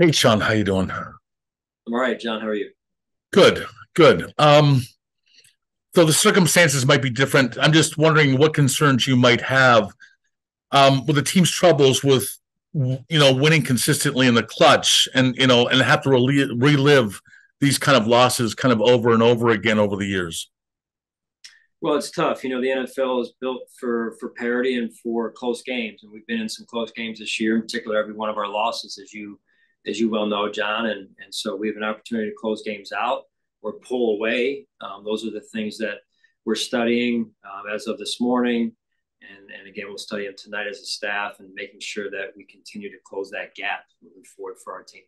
Hey, Sean, how you doing? I'm all right, John. How are you? Good, good. So the circumstances might be different. I'm just wondering what concerns you might have with the team's troubles with, winning consistently in the clutch, and have to relive these kind of losses kind of over and over again over the years. Well, it's tough. The NFL is built for parity and for close games, and we've been in some close games this year. In particular, every one of our losses, as you well know, John, and so we have an opportunity to close games out or pull away. Those are the things that we're studying as of this morning, and again, we'll study them tonight as a staff and making sure that we continue to close that gap moving forward for our team.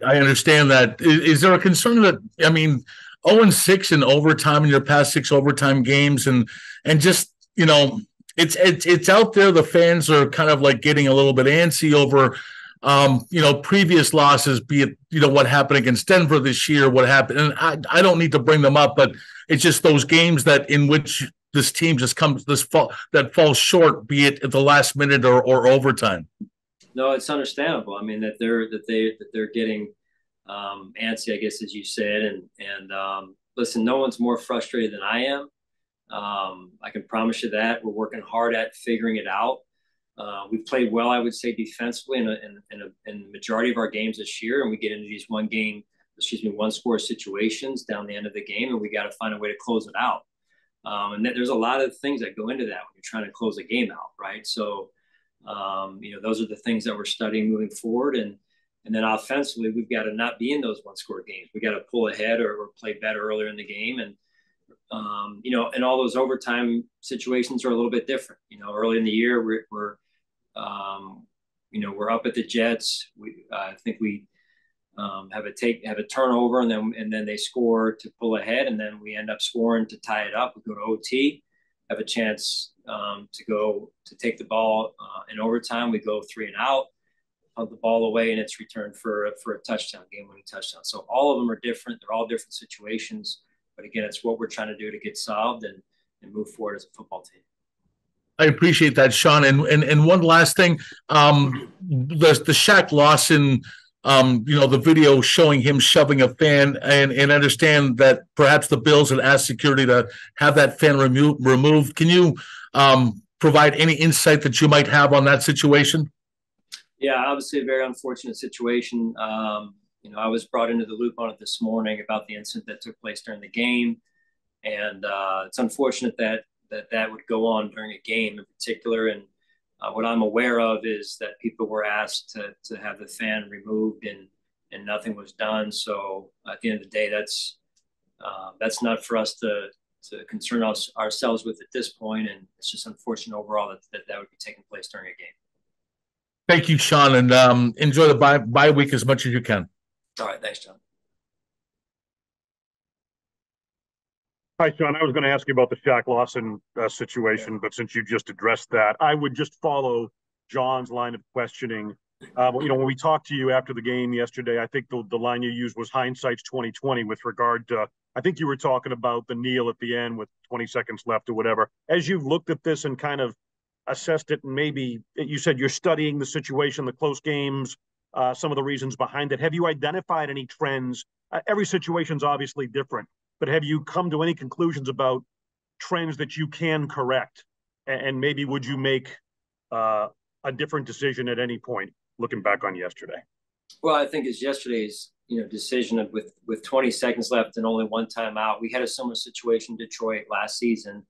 I understand that. Is there a concern that, I mean, 0-6 in overtime in your past six overtime games, and just it's out there. The fans are kind of like getting a little bit antsy over previous losses, be it what happened against Denver this year, what happened, and I don't need to bring them up, but it's just those games that in which this team just comes this fall that falls short, be it at the last minute or overtime. No, it's understandable. I mean that they're getting antsy, I guess, as you said, and listen, no one's more frustrated than I am. I can promise you that we're working hard at figuring it out. We've played well, I would say, defensively in the majority of our games this year, and we get into these one score situations down the end of the game, and we got to find a way to close it out. And there's a lot of things that go into that when you're trying to close a game out, right? So those are the things that we're studying moving forward. And then offensively, we've got to not be in those one score games. We got to pull ahead or play better earlier in the game. And, and all those overtime situations are a little bit different. Early in the year, we're up at the Jets. I think we have a turnover, and then they score to pull ahead, and then we end up scoring to tie it up. We go to OT, have a chance to take the ball in overtime. We go 3-and-out, punt the ball away, and it's returned for a touchdown, game-winning touchdown. So all of them are different. They're all different situations, but again, it's what we're trying to do to get solved and move forward as a football team. I appreciate that, Sean. And one last thing, the Shaq Lawson, the video showing him shoving a fan, and understand that perhaps the Bills had asked security to have that fan removed. Can you provide any insight that you might have on that situation? Yeah, obviously a very unfortunate situation. I was brought into the loop on it this morning about the incident that took place during the game, and it's unfortunate that would go on during a game in particular. And what I'm aware of is that people were asked to have the fan removed, and nothing was done. So at the end of the day, that's not for us to concern ourselves with at this point, and it's just unfortunate overall that would be taking place during a game. Thank you, Sean, and enjoy the bye week as much as you can. All right, thanks, John. Hi, Sean. I was going to ask you about the Shaq Lawson situation, but since you just addressed that, I would just follow John's line of questioning. When we talked to you after the game yesterday, I think the line you used was hindsight's 2020 with regard to. I think you were talking about the kneel at the end with 20 seconds left or whatever. As you've looked at this and kind of assessed it, and maybe you said you're studying the situation, the close games, some of the reasons behind it. Have you identified any trends? Every situation's obviously different, but have you come to any conclusions about trends that you can correct? And maybe would you make a different decision at any point looking back on yesterday? Well, I think it's yesterday's decision with 20 seconds left and only one timeout. We had a similar situation in Detroit last season,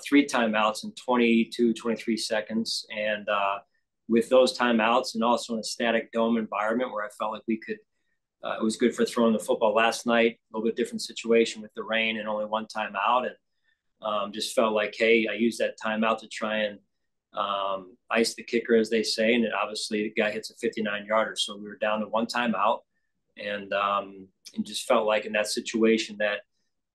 three timeouts in 22, 23 seconds. And with those timeouts and also in a static dome environment where I felt like we could, it was good for throwing the football last night, a little bit different situation with the rain and only one timeout. And just felt like, hey, I used that timeout to try and ice the kicker, as they say. And obviously the guy hits a 59-yarder. So we were down to one timeout, and just felt like in that situation that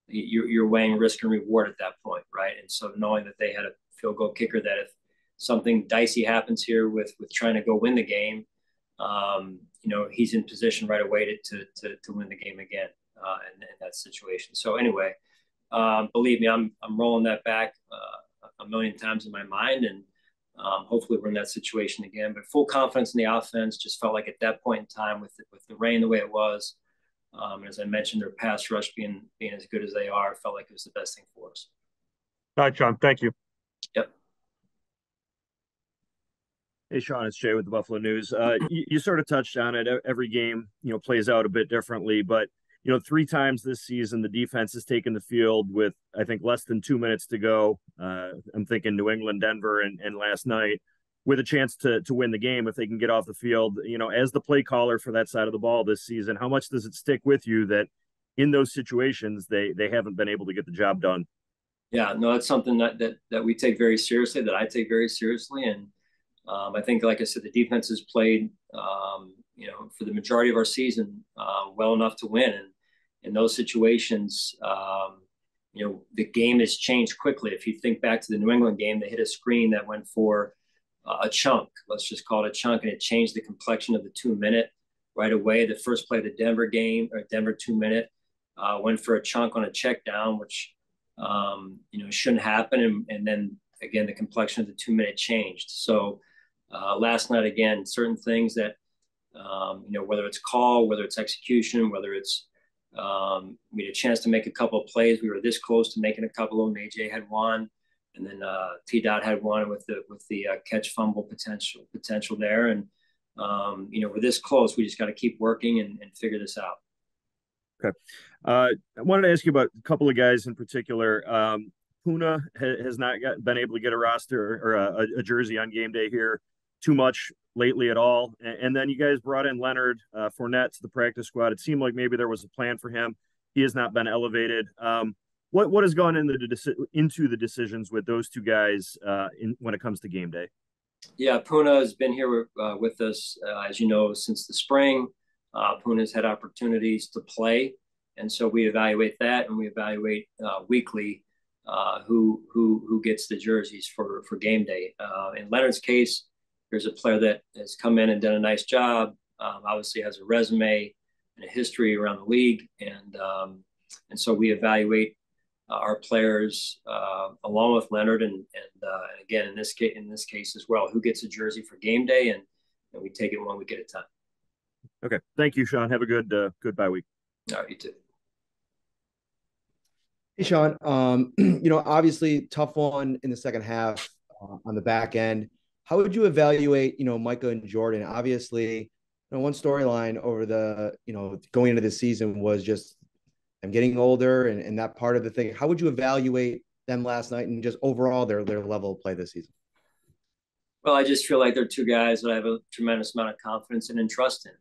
you're weighing risk and reward at that point, right? And so knowing that they had a field goal kicker, that if something dicey happens here with trying to go win the game, he's in position right away to win the game again in that situation. So anyway, believe me, I'm rolling that back a million times in my mind, and Hopefully we're in that situation again, but full confidence in the offense. Just felt like at that point in time with the rain the way it was, as I mentioned, their pass rush being as good as they are, felt like it was the best thing for us. All right, Sean, thank you. Yep. Hey, Sean, it's Jay with the Buffalo News. You sort of touched on it. Every game, plays out a bit differently, but 3 times this season, the defense has taken the field with, I think, less than 2 minutes to go. I'm thinking New England, Denver, and last night, with a chance to win the game if they can get off the field. As the play caller for that side of the ball this season, how much does it stick with you that in those situations they haven't been able to get the job done? Yeah, no, that's something that we take very seriously, that I take very seriously. And I think, like I said, the defense has played, for the majority of our season well enough to win. And in those situations, the game has changed quickly. If you think back to the New England game, they hit a screen that went for a chunk. Let's just call it a chunk, and it changed the complexion of the 2-minute right away. The first play of the Denver game, or Denver 2-minute, went for a chunk on a check down, which shouldn't happen. And then again, the complexion of the 2-minute changed. So last night, again, certain things that, whether it's call, whether it's execution, whether it's we had a chance to make a couple of plays. We were this close to making a couple of them. AJ had one, and then T-Dot had one with the catch fumble potential there. And we're this close. We just got to keep working and figure this out. Okay. I wanted to ask you about a couple of guys in particular. Puna has not been able to get a roster or a jersey on game day here too much lately at all. And then you guys brought in Leonard Fournette to the practice squad. It seemed like maybe there was a plan for him. He has not been elevated. What has gone into the decisions with those two guys when it comes to game day? Yeah, Puna has been here with us, as you know, since the spring. Puna's had opportunities to play, and so we evaluate that, and we evaluate weekly who gets the jerseys for game day. In Leonard's case, there's a player that has come in and done a nice job. Obviously, has a resume and a history around the league, and so we evaluate our players along with Leonard, and again in this case as well, who gets a jersey for game day, and we take it one week at a time. Okay, thank you, Sean. Have a good bye week. All right, you too. Hey, Sean. Obviously tough one in the second half on the back end. How would you evaluate, Micah and Jordan? Obviously, one storyline over the, going into this season was just them getting older and that part of the thing. How would you evaluate them last night and just overall their level of play this season? Well, I just feel like they're two guys that I have a tremendous amount of confidence in and trust in.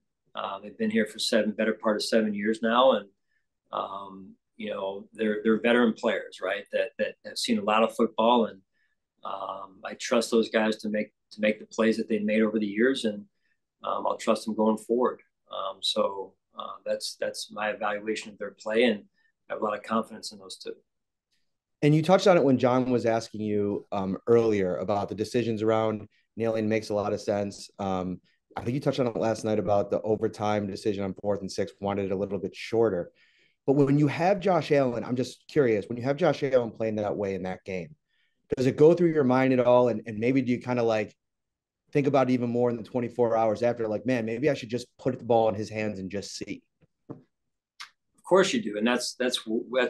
They've been here for better part of 7 years now, and they're veteran players, right? That have seen a lot of football, and I trust those guys to make the plays that they've made over the years, and I'll trust them going forward. So that's my evaluation of their play, and I have a lot of confidence in those two. And you touched on it when John was asking you earlier about the decisions around nailing makes a lot of sense. I think you touched on it last night about the overtime decision on 4th and 6, wanted it a little bit shorter. But when you have Josh Allen, I'm just curious, when you have Josh Allen playing that way in that game, does it go through your mind at all? And maybe do you kind of like think about it even more in the 24 hours after, like, man, maybe I should just put the ball in his hands and just see? Of course you do. And that's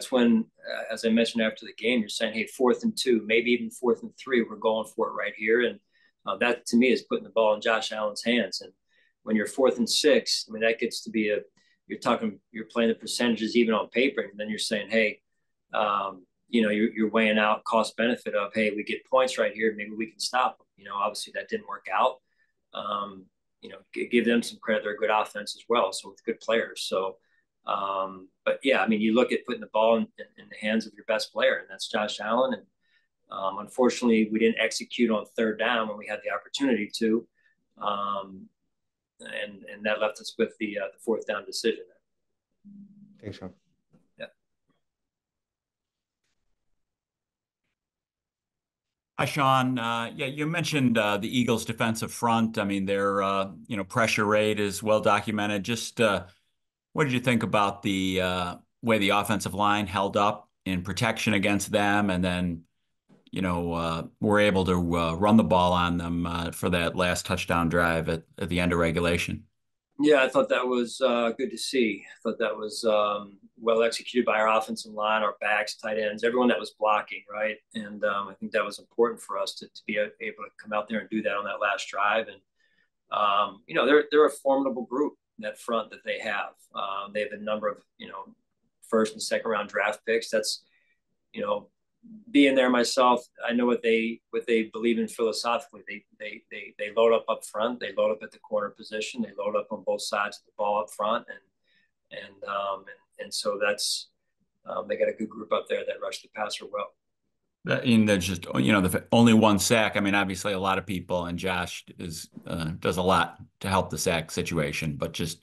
when, as I mentioned after the game, you're saying, hey, 4th and 2, maybe even 4th and 3, we're going for it right here. And that to me is putting the ball in Josh Allen's hands. And when you're 4th and 6, I mean, that gets to be you're playing the percentages even on paper. And then you're saying, hey, you're weighing out cost benefit of, hey, we get points right here. Maybe we can stop them. Obviously that didn't work out. Give them some credit. They're a good offense as well. So with good players. So, but yeah, I mean, you look at putting the ball in the hands of your best player, and that's Josh Allen. And unfortunately, we didn't execute on 3rd down when we had the opportunity to, and that left us with the 4th down decision. Thanks, Sean. Yeah. Hi, Sean. Yeah, you mentioned the Eagles' defensive front. I mean, their pressure rate is well documented. Just what did you think about the way the offensive line held up in protection against them, and then were able to run the ball on them for that last touchdown drive at the end of regulation. Yeah, I thought that was good to see. I thought that was well executed by our offensive line, our backs, tight ends, everyone that was blocking, right? And I think that was important for us to be able to come out there and do that on that last drive. And they're a formidable group, that front that they have. They have a number of first and second round draft picks. That's being there myself, I know what they believe in philosophically. They load up front. They load up at the corner position. They load up on both sides of the ball up front, and so that's they got a good group up there that rush the passer well. And there's just the only one sack. I mean, obviously a lot of people, and Josh does a lot to help the sack situation, but just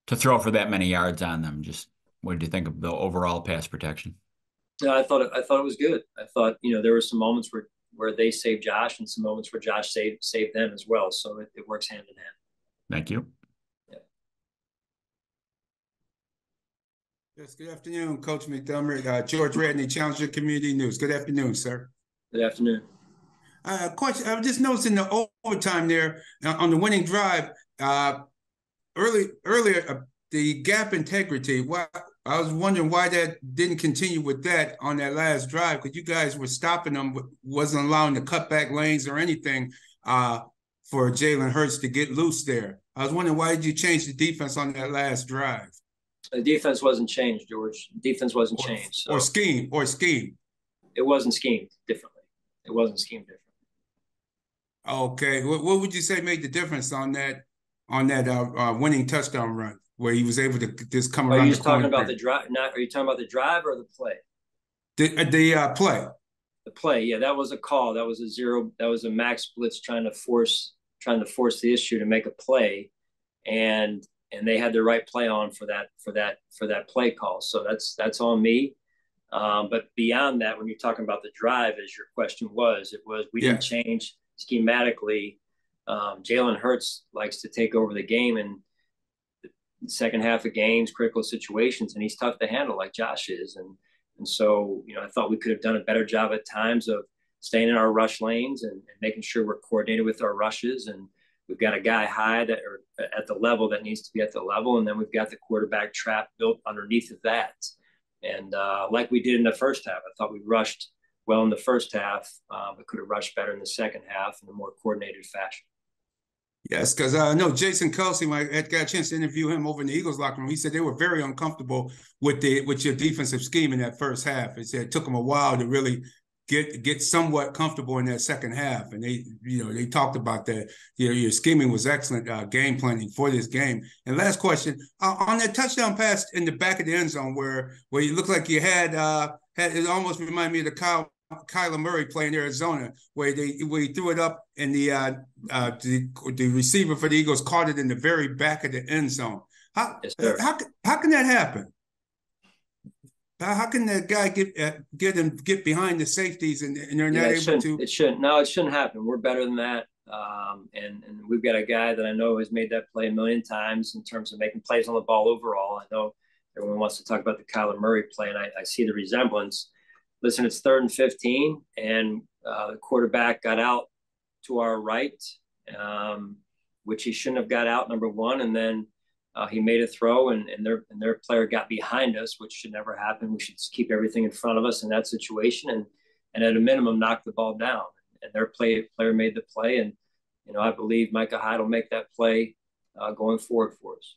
to throw for that many yards on them, just what did you think of the overall pass protection? Yeah, I thought it was good. I thought there were some moments where they saved Josh and some moments where Josh saved them as well. So it works hand in hand. Thank you. Yeah. Yes, good afternoon, Coach McDermott. George Radney, Challenger Community News. Good afternoon, sir. Good afternoon. Question, I just noticed in the overtime there on the winning drive, earlier, the gap integrity. Why I was wondering why that didn't continue with that on that last drive, because you guys were stopping them, wasn't allowing the cutback lanes or anything for Jalen Hurts to get loose there. I was wondering, why did you change the defense on that last drive? The defense wasn't changed, George. Defense wasn't changed. So. Or scheme. It wasn't schemed differently. It wasn't schemed differently. Okay. What would you say made the difference on that winning touchdown run, where he was able to just come around the corner? Are you talking about the drive? Are you talking about the drive or the play? The play. The play, yeah, that was a call. That was a zero. That was a max blitz trying to force the issue to make a play, and they had the right play on for that play call. So that's on me. But beyond that, when you're talking about the drive, as your question was, we didn't change schematically. Jalen Hurts likes to take over the game in the second half of games, critical situations, and he's tough to handle like Josh is. And so, I thought we could have done a better job at times of staying in our rush lanes and making sure we're coordinated with our rushes. And we've got a guy high that are at the level that needs to be at the level. And then we've got the quarterback trap built underneath of that. And like we did in the first half, I thought we rushed well in the first half, but could have rushed better in the second half in a more coordinated fashion. Yes, because I know Jason Kelsey, I got a chance to interview him over in the Eagles locker room. He said they were very uncomfortable with your defensive scheme in that first half. He said it took them a while to really get somewhat comfortable in that second half. And they talked about that. Your scheming was excellent, game planning for this game. And last question, on that touchdown pass in the back of the end zone where you looked like you had it almost reminded me of the Kyler Murray play in Arizona, where he threw it up and the receiver for the Eagles caught it in the very back of the end zone. How can that happen? How can that guy get behind the safeties and they're not able to? It shouldn't happen. We're better than that. And we've got a guy that I know has made that play a million times in terms of making plays on the ball overall. I know everyone wants to talk about the Kyler Murray play, and I see the resemblance. Listen, it's 3rd and 15, and the quarterback got out to our right, which he shouldn't have got out, number one. And then he made a throw, and their player got behind us, which should never happen. We should keep everything in front of us in that situation, and at a minimum, knock the ball down. And their player made the play, and I believe Micah Hyde will make that play going forward for us.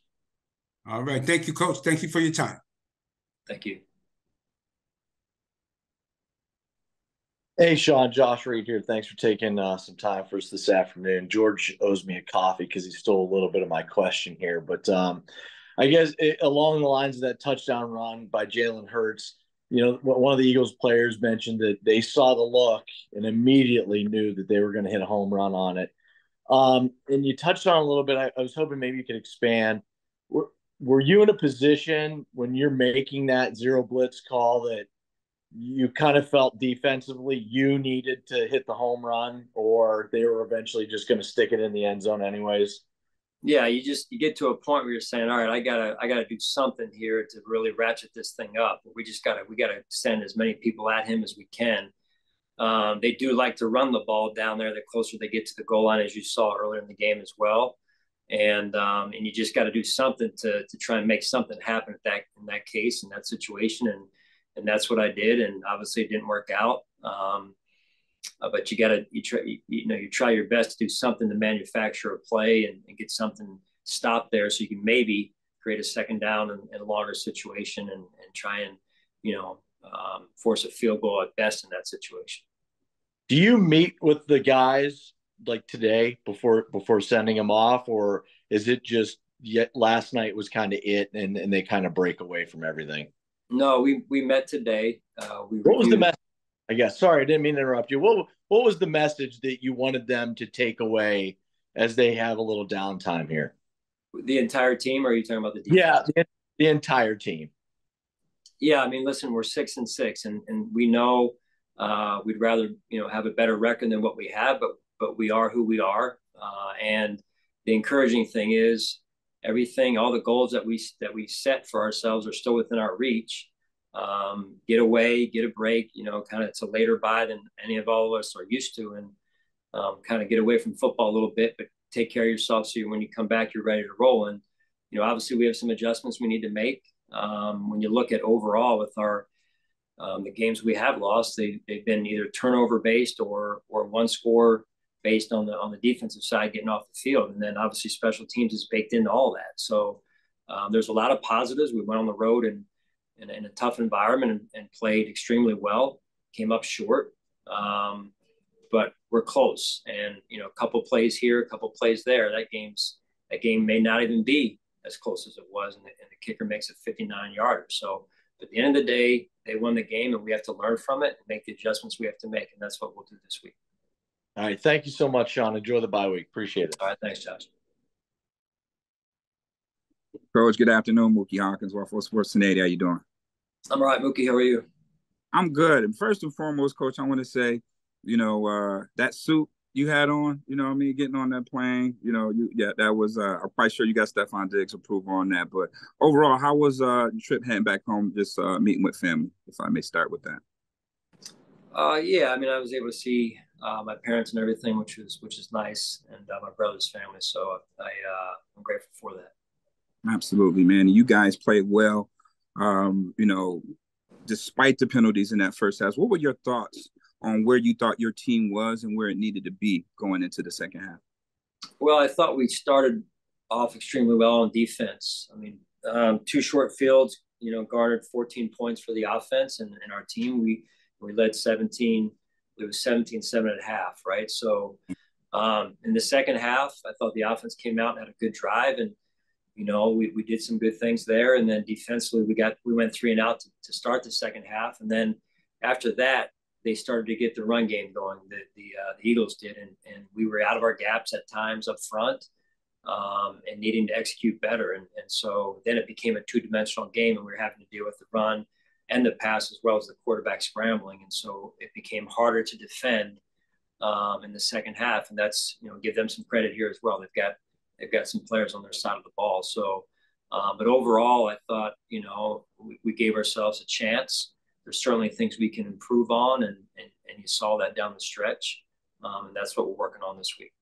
All right, thank you, Coach. Thank you for your time. Thank you. Hey, Sean, Josh Reed here. Thanks for taking some time for us this afternoon. George owes me a coffee because he stole a little bit of my question here. But I guess along the lines of that touchdown run by Jalen Hurts, one of the Eagles players mentioned that they saw the look and immediately knew that they were going to hit a home run on it. And you touched on a little bit. I was hoping maybe you could expand. Were you in a position when you're making that zero blitz call that you kind of felt defensively you needed to hit the home run, or they were eventually just going to stick it in the end zone anyways? Yeah, you get to a point where you're saying, all right, I gotta do something here to really ratchet this thing up. We gotta send as many people at him as we can. They do like to run the ball down there the closer they get to the goal line, as you saw earlier in the game as well. And you just got to do something to try and make something happen in that case, in that situation. And that's what I did. And obviously it didn't work out. But you try your best to do something to manufacture a play and get something stopped there, so you can maybe create a second down and a longer situation and try and force a field goal at best in that situation. Do you meet with the guys like today before sending them off, or is it just yet last night was kind of it and they kind of break away from everything? No, we met today. What was the message? I guess. Sorry, I didn't mean to interrupt you. What was the message that you wanted them to take away as they have a little downtime here? The entire team, or are you talking about the defense? Yeah, the entire team. Yeah, I mean, listen, we're 6-6, and we know we'd rather have a better record than what we have, but we are who we are. And the encouraging thing is everything, all the goals that we set for ourselves are still within our reach. Get away, get a break, kind of it's a later bye than any of all of us are used to, and kind of get away from football a little bit, but take care of yourself so when you come back, you're ready to roll. And, obviously we have some adjustments we need to make. When you look at overall with our the games we have lost, they've been either turnover based or one score based on the defensive side getting off the field, and then obviously special teams is baked into all that. So there's a lot of positives. We went on the road and in a tough environment and played extremely well. Came up short, but we're close. And a couple plays here, a couple plays there. That game may not even be as close as it was, and the kicker makes a 59-yarder. So at the end of the day, they won the game, and we have to learn from it and make the adjustments we have to make, and that's what we'll do this week. All right. Thank you so much, Sean. Enjoy the bye week. Appreciate it. All right. Thanks, Josh. Coach, good afternoon. Mookie Hawkins, Waffle Sports Cincinnati. How you doing? I'm all right, Mookie. How are you? I'm good. And first and foremost, Coach, I want to say, that suit you had on, what I mean, getting on that plane, that was, I'm quite sure you got Stephon Diggs' approval on that. But overall, how was your trip heading back home, just meeting with family, if I may start with that? Yeah, I mean, I was able to see my parents and everything, which is nice, and my brother's family. So I'm grateful for that. Absolutely, man. You guys played well. Despite the penalties in that first half, what were your thoughts on where you thought your team was and where it needed to be going into the second half? Well, I thought we started off extremely well on defense. I mean, 2 short fields, garnered 14 points for the offense, and our team, we led 17. It was 17-7 at half, right? So in the second half, I thought the offense came out and had a good drive, and we did some good things there. And then defensively, we went 3 and out to start the second half, and then after that, they started to get the run game going. The Eagles did, and we were out of our gaps at times up front, and needing to execute better. And so then it became a 2-dimensional game, and we were having to deal with the run and the pass as well as the quarterback scrambling. And so it became harder to defend in the second half. And that's, give them some credit here as well. They've got some players on their side of the ball. So, but overall, I thought, we gave ourselves a chance. There's certainly things we can improve on, and you saw that down the stretch. And that's what we're working on this week.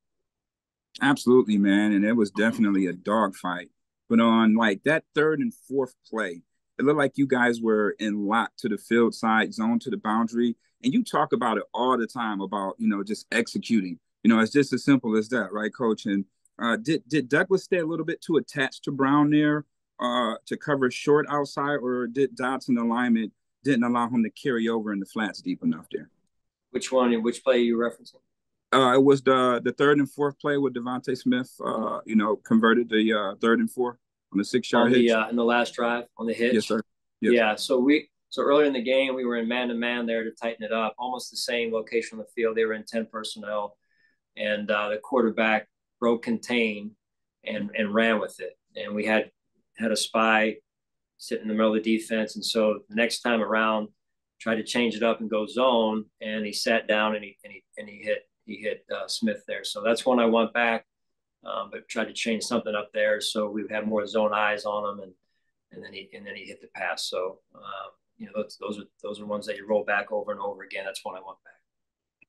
Absolutely, man. And it was definitely a dogfight. But on like that 3rd and 4th play, it looked like you guys were in lock to the field side, zone to the boundary. And you talk about it all the time about, just executing. It's just as simple as that, right, Coach? And did Douglas stay a little bit too attached to Brown there to cover short outside, or did Dodson alignment didn't allow him to carry over in the flats deep enough there? Which play are you referencing? It was the 3rd and 4th play with Devontae Smith, converted the 3rd and 4 on the 6-yard hitch. In the last drive on the hitch? Yes, sir. Yes. Yeah, so earlier in the game, we were in man-to-man there to tighten it up, almost the same location on the field. They were in 10 personnel, and the quarterback broke contain and ran with it. And we had a spy sit in the middle of the defense. And so the next time around, tried to change it up and go zone, and he sat down and he hit Smith there. So that's when I went back, but tried to change something up there so we would have more zone eyes on him, and then he hit the pass. So those are ones that you roll back over and over again. That's when I went back.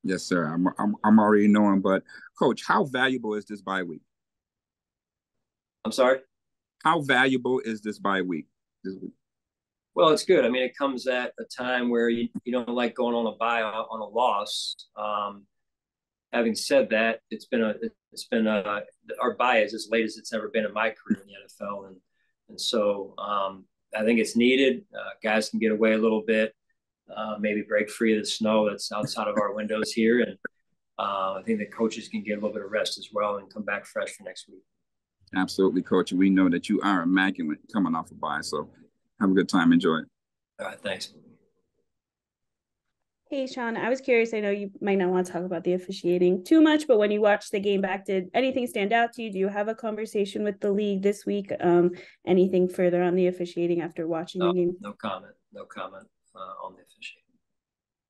Yes, sir. I'm already knowing. But Coach, how valuable is this bye week? I'm sorry. How valuable is this bye week this week? Well, it's good. I mean, it comes at a time where you don't like going on a bye on a loss. Having said that, it's been our bye is as late as it's ever been in my career in the NFL, and so I think it's needed. Guys can get away a little bit, maybe break free of the snow that's outside of our windows here, and I think the coaches can get a little bit of rest as well and come back fresh for next week. Absolutely, Coach. We know that you are immaculate coming off a bye, so have a good time. Enjoy it. All right, thanks. Hey, Sean, I was curious. I know you might not want to talk about the officiating too much, but when you watched the game back, did anything stand out to you? Do you have a conversation with the league this week? Anything further on the officiating after watching the game? No comment on the officiating.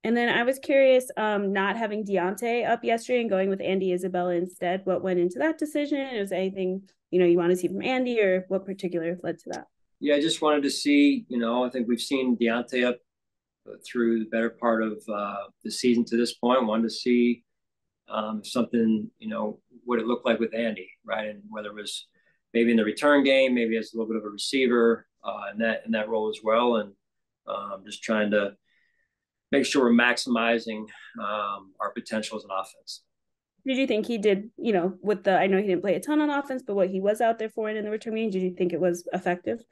And then I was curious, not having Deontay up yesterday and going with Andy Isabella instead, what went into that decision? Was there anything, you want to see from Andy, or what particular led to that? Yeah, I just wanted to see, I think we've seen Deontay up through the better part of the season to this point. I wanted to see something, what it looked like with Andy, right? And whether it was maybe in the return game, maybe as a little bit of a receiver in that role as well. And just trying to make sure we're maximizing our potential as an offense. Did you think he did, I know he didn't play a ton on offense, but what he was out there for in the return game, did you think it was effective?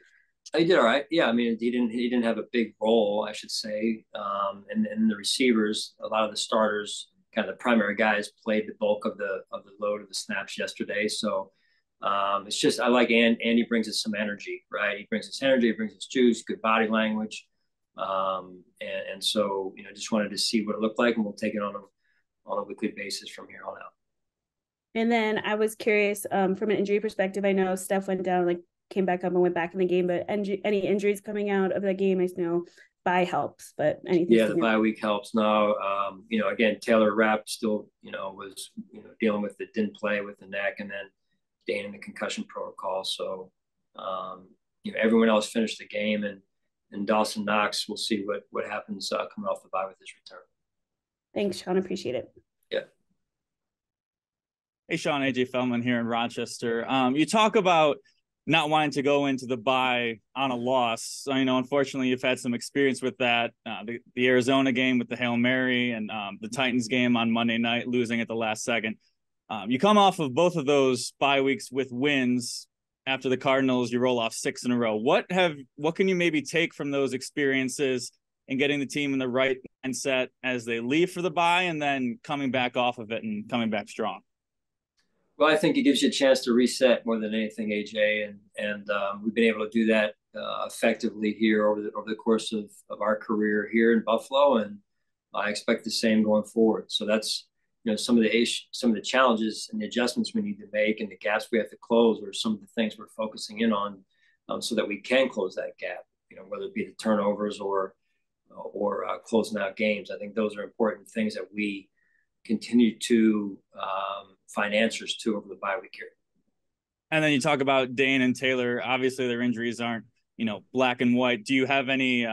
He did all right. Yeah, I mean, he didn't have a big role, I should say. And the receivers, a lot of the starters, kind of the primary guys, played the bulk of the load of the snaps yesterday. So it's just, I like Andy brings us some energy, right? He brings us energy, he brings us juice, good body language. And so, just wanted to see what it looked like, and we'll take it on a weekly basis from here on out. And then I was curious, from an injury perspective, I know Steph went down, came back up and went back in the game, but any injuries coming out of that game? I know bye helps, but anything? Yeah, the bye week helps now. Again, Taylor Rapp still, was, dealing with it, didn't play with the neck, and then Dane in the concussion protocol. So, everyone else finished the game, and Dawson Knox, we'll see what happens coming off the bye with his return. Thanks, Sean. Appreciate it. Yeah. Hey, Sean, AJ Feldman here in Rochester. You talk about not wanting to go into the bye on a loss. Unfortunately, you've had some experience with that. The Arizona game with the Hail Mary, and the Titans game on Monday night, losing at the last second. You come off of both of those bye weeks with wins. After the Cardinals, you roll off 6 in a row. What can you maybe take from those experiences and getting the team in the right mindset as they leave for the bye, and then coming back off of it and coming back strong? Well, I think it gives you a chance to reset more than anything, AJ, and we've been able to do that effectively here over the course of our career here in Buffalo, and I expect the same going forward. So that's some of the challenges and the adjustments we need to make, and the gaps we have to close, or some of the things we're focusing in on, so that we can close that gap. Whether it be the turnovers or closing out games. I think those are important things that we continue to find answers to over the bye week here. And then you talk about Dane and Taylor. Obviously, their injuries aren't, black and white. Do you have any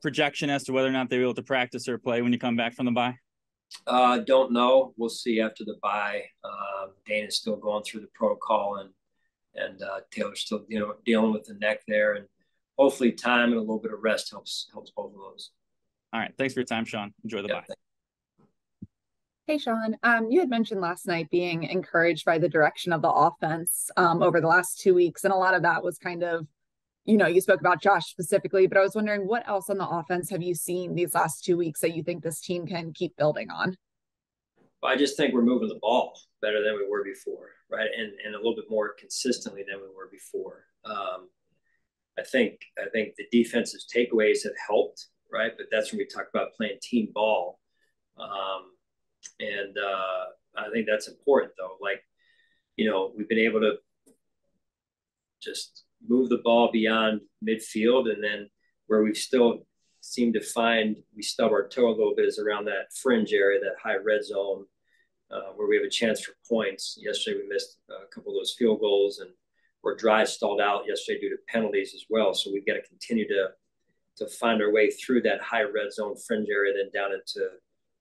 projection as to whether or not they'll be able to practice or play when you come back from the bye? Don't know. We'll see after the bye. Dane is still going through the protocol, and Taylor's still, dealing with the neck there. And hopefully time and a little bit of rest helps both of those. All right. Thanks for your time, Sean. Enjoy the bye. Hey, Sean, you had mentioned last night being encouraged by the direction of the offense over the last 2 weeks. And a lot of that was kind of, you spoke about Josh specifically, but I was wondering, what else on the offense have you seen these last 2 weeks that you think this team can keep building on? Well, I just think we're moving the ball better than we were before, right? And a little bit more consistently than we were before. I think the defensive takeaways have helped, right? But that's when we talk about playing team ball. And I think that's important, though. We've been able to just move the ball beyond midfield, and then where we've still seemed to find we stub our toe a little bit is around that fringe area, that high red zone, where we have a chance for points. Yesterday we missed a couple of those field goals, and our drive stalled out yesterday due to penalties as well. So we've got to continue to find our way through that high red zone fringe area, then down into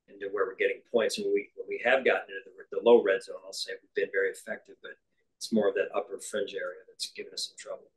into where we're getting points. And when we have gotten into the low red zone, I'll say we've been very effective, but it's more of that upper fringe area that's given us some trouble.